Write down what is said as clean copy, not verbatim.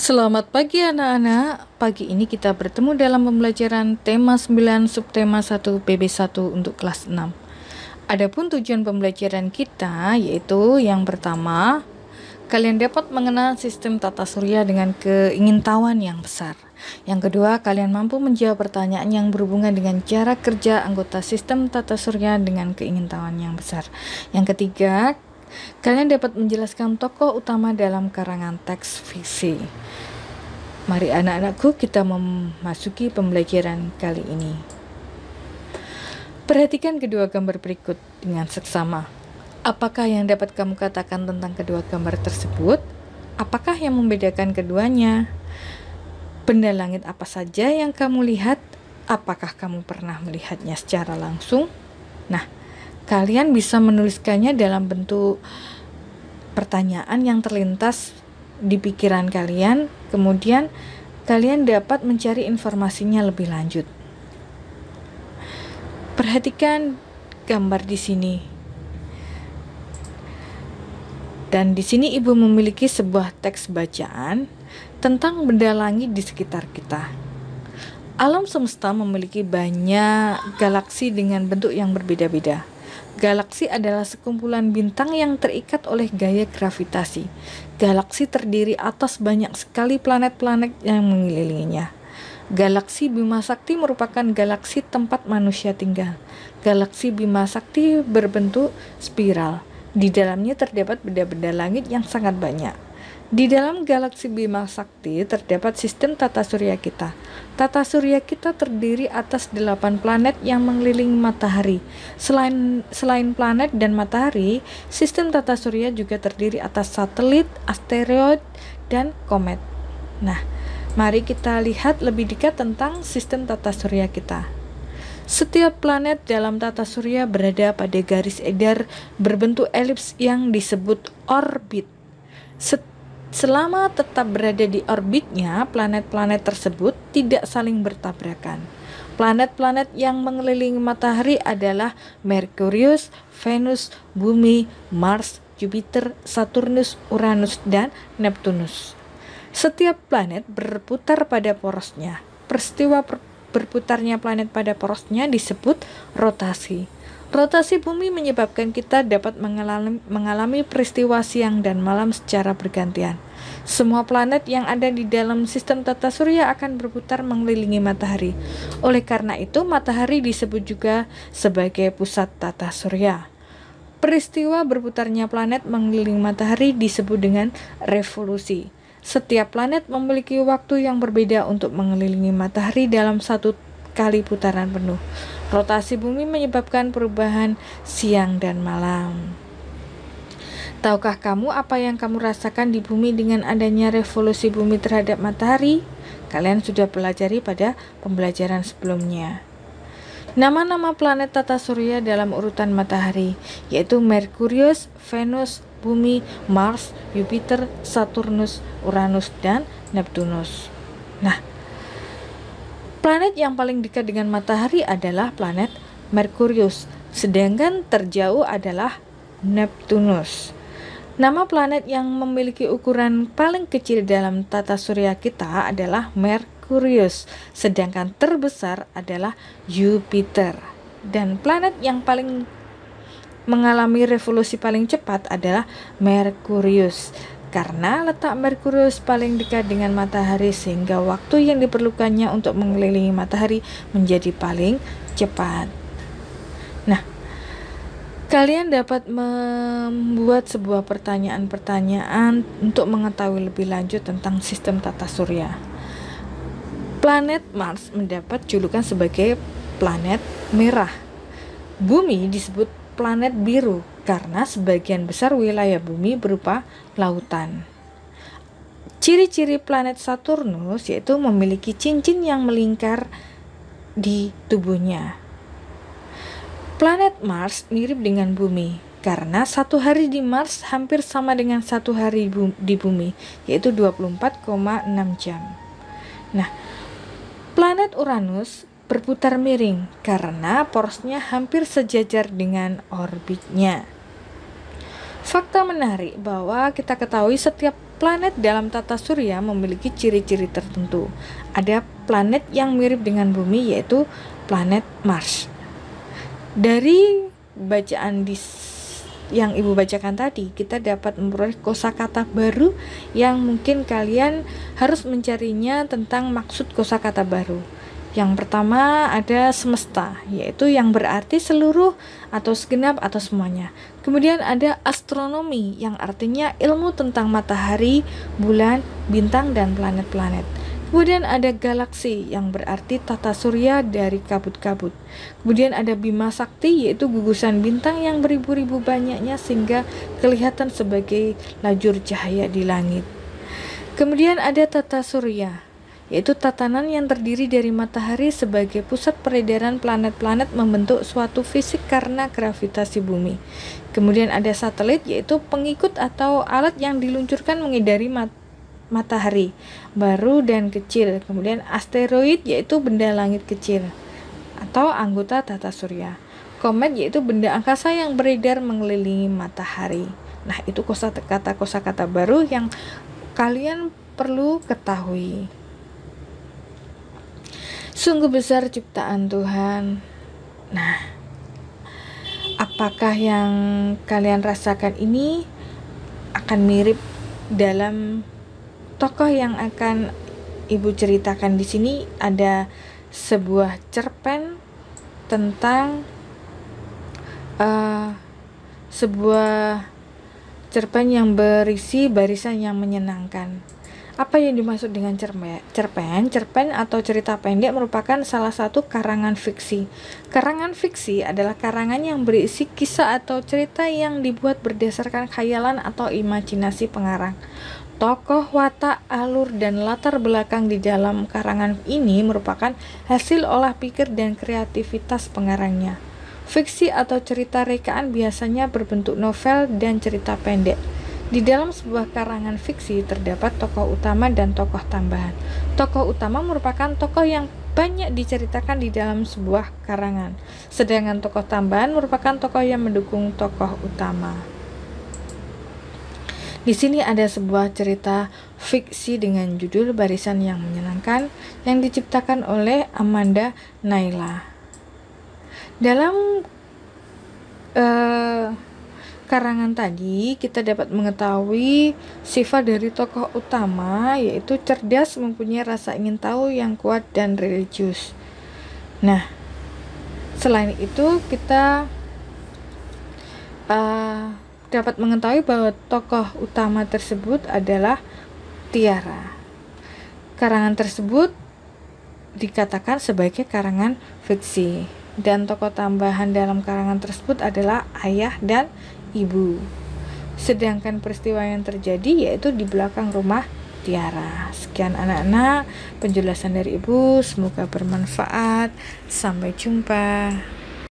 Selamat pagi anak-anak. Pagi ini kita bertemu dalam pembelajaran tema 9 subtema 1 PB1 untuk kelas 6. Adapun tujuan pembelajaran kita yaitu yang pertama, kalian dapat mengenal sistem tata surya dengan keingintahuan yang besar. Yang kedua, kalian mampu menjawab pertanyaan yang berhubungan dengan cara kerja anggota sistem tata surya dengan keingintahuan yang besar. Yang ketiga, kalian dapat menjelaskan tokoh utama dalam karangan teks fiksi. Mari anak-anakku kita memasuki pembelajaran kali ini. Perhatikan kedua gambar berikut dengan seksama. Apakah yang dapat kamu katakan tentang kedua gambar tersebut? Apakah yang membedakan keduanya? Benda langit apa saja yang kamu lihat? Apakah kamu pernah melihatnya secara langsung? Nah, kalian bisa menuliskannya dalam bentuk pertanyaan yang terlintas di pikiran kalian, kemudian kalian dapat mencari informasinya lebih lanjut. Perhatikan gambar di sini. Dan di sini ibu memiliki sebuah teks bacaan tentang benda langit di sekitar kita. Alam semesta memiliki banyak galaksi dengan bentuk yang berbeda-beda. Galaksi adalah sekumpulan bintang yang terikat oleh gaya gravitasi. Galaksi terdiri atas banyak sekali planet-planet yang mengelilinginya. Galaksi Bima Sakti merupakan galaksi tempat manusia tinggal. Galaksi Bima Sakti berbentuk spiral. Di dalamnya terdapat benda-benda langit yang sangat banyak. Di dalam galaksi Bima Sakti terdapat sistem tata surya kita. Tata surya kita terdiri atas 8 planet yang mengelilingi matahari. Selain planet dan matahari, sistem tata surya juga terdiri atas satelit, asteroid, dan komet. Nah, mari kita lihat lebih dekat tentang sistem tata surya kita. Setiap planet dalam tata surya berada pada garis edar berbentuk elips yang disebut orbit. Selama tetap berada di orbitnya, planet-planet tersebut tidak saling bertabrakan. Planet-planet yang mengelilingi matahari adalah Merkurius, Venus, Bumi, Mars, Jupiter, Saturnus, Uranus, dan Neptunus. Setiap planet berputar pada porosnya. Peristiwa berputarnya planet pada porosnya disebut rotasi. Rotasi bumi menyebabkan kita dapat mengalami peristiwa siang dan malam secara bergantian. Semua planet yang ada di dalam sistem tata surya akan berputar mengelilingi matahari. Oleh karena itu, matahari disebut juga sebagai pusat tata surya. Peristiwa berputarnya planet mengelilingi matahari disebut dengan revolusi. Setiap planet memiliki waktu yang berbeda untuk mengelilingi matahari dalam satu kali putaran penuh. Rotasi bumi menyebabkan perubahan siang dan malam. Tahukah kamu apa yang kamu rasakan di bumi dengan adanya revolusi bumi terhadap matahari? Kalian sudah pelajari pada pembelajaran sebelumnya. Nama-nama planet tata surya dalam urutan matahari yaitu Merkurius, Venus, Bumi, Mars, Jupiter, Saturnus, Uranus, dan Neptunus. Nah, planet yang paling dekat dengan matahari adalah planet Merkurius, sedangkan terjauh adalah Neptunus. Nama planet yang memiliki ukuran paling kecil dalam tata surya kita adalah Merkurius, sedangkan terbesar adalah Jupiter. Dan planet yang paling mengalami revolusi paling cepat adalah Merkurius. Karena letak Merkurius paling dekat dengan matahari sehingga waktu yang diperlukannya untuk mengelilingi matahari menjadi paling cepat. Nah, kalian dapat membuat sebuah pertanyaan-pertanyaan untuk mengetahui lebih lanjut tentang sistem tata surya. Planet Mars mendapat julukan sebagai planet merah. Bumi disebut planet biru karena sebagian besar wilayah bumi berupa lautan. Ciri-ciri planet Saturnus yaitu memiliki cincin yang melingkar di tubuhnya. Planet Mars mirip dengan bumi karena satu hari di Mars hampir sama dengan satu hari di bumi, yaitu 24,6 jam. Nah, planet Uranus berputar miring karena porosnya hampir sejajar dengan orbitnya. Fakta menarik bahwa kita ketahui setiap planet dalam tata surya memiliki ciri-ciri tertentu. Ada planet yang mirip dengan bumi, yaitu planet Mars. Dari bacaan yang Ibu bacakan tadi, kita dapat memperoleh kosakata baru yang mungkin kalian harus mencarinya tentang maksud kosakata baru. Yang pertama ada semesta, yaitu yang berarti seluruh atau segenap atau semuanya. Kemudian ada astronomi, yang artinya ilmu tentang matahari, bulan, bintang, dan planet-planet. Kemudian ada galaksi, yang berarti tata surya dari kabut-kabut. Kemudian ada Bima Sakti, yaitu gugusan bintang yang beribu-ribu banyaknya sehingga kelihatan sebagai lajur cahaya di langit. Kemudian ada tata surya, yaitu tatanan yang terdiri dari matahari sebagai pusat peredaran planet-planet membentuk suatu fisik karena gravitasi bumi. Kemudian ada satelit, yaitu pengikut atau alat yang diluncurkan mengedari matahari, baru dan kecil. Kemudian asteroid, yaitu benda langit kecil atau anggota tata surya. Komet, yaitu benda angkasa yang beredar mengelilingi matahari. Nah, itu kosakata baru yang kalian perlu ketahui. Sungguh besar ciptaan Tuhan. Nah, apakah yang kalian rasakan ini akan mirip dalam tokoh yang akan Ibu ceritakan di sini? Ada sebuah cerpen tentang sebuah cerpen yang berisi barisan yang menyenangkan. Apa yang dimaksud dengan cerpen? Cerpen atau cerita pendek merupakan salah satu karangan fiksi. Karangan fiksi adalah karangan yang berisi kisah atau cerita yang dibuat berdasarkan khayalan atau imajinasi pengarang. Tokoh, watak, alur, dan latar belakang di dalam karangan ini merupakan hasil olah pikir dan kreativitas pengarangnya. Fiksi atau cerita rekaan biasanya berbentuk novel dan cerita pendek. Di dalam sebuah karangan fiksi terdapat tokoh utama dan tokoh tambahan. Tokoh utama merupakan tokoh yang banyak diceritakan di dalam sebuah karangan, sedangkan tokoh tambahan merupakan tokoh yang mendukung tokoh utama. Di sini ada sebuah cerita fiksi dengan judul Barisan yang Menyenangkan yang diciptakan oleh Amanda Naila. Dalam karangan tadi kita dapat mengetahui sifat dari tokoh utama, yaitu cerdas, mempunyai rasa ingin tahu yang kuat, dan religius. Nah, selain itu kita dapat mengetahui bahwa tokoh utama tersebut adalah Tiara. Karangan tersebut dikatakan sebagai karangan fiksi, dan tokoh tambahan dalam karangan tersebut adalah ayah dan ibu. Sedangkan peristiwa yang terjadi yaitu di belakang rumah Tiara. Sekian anak-anak penjelasan dari Ibu, semoga bermanfaat. Sampai jumpa.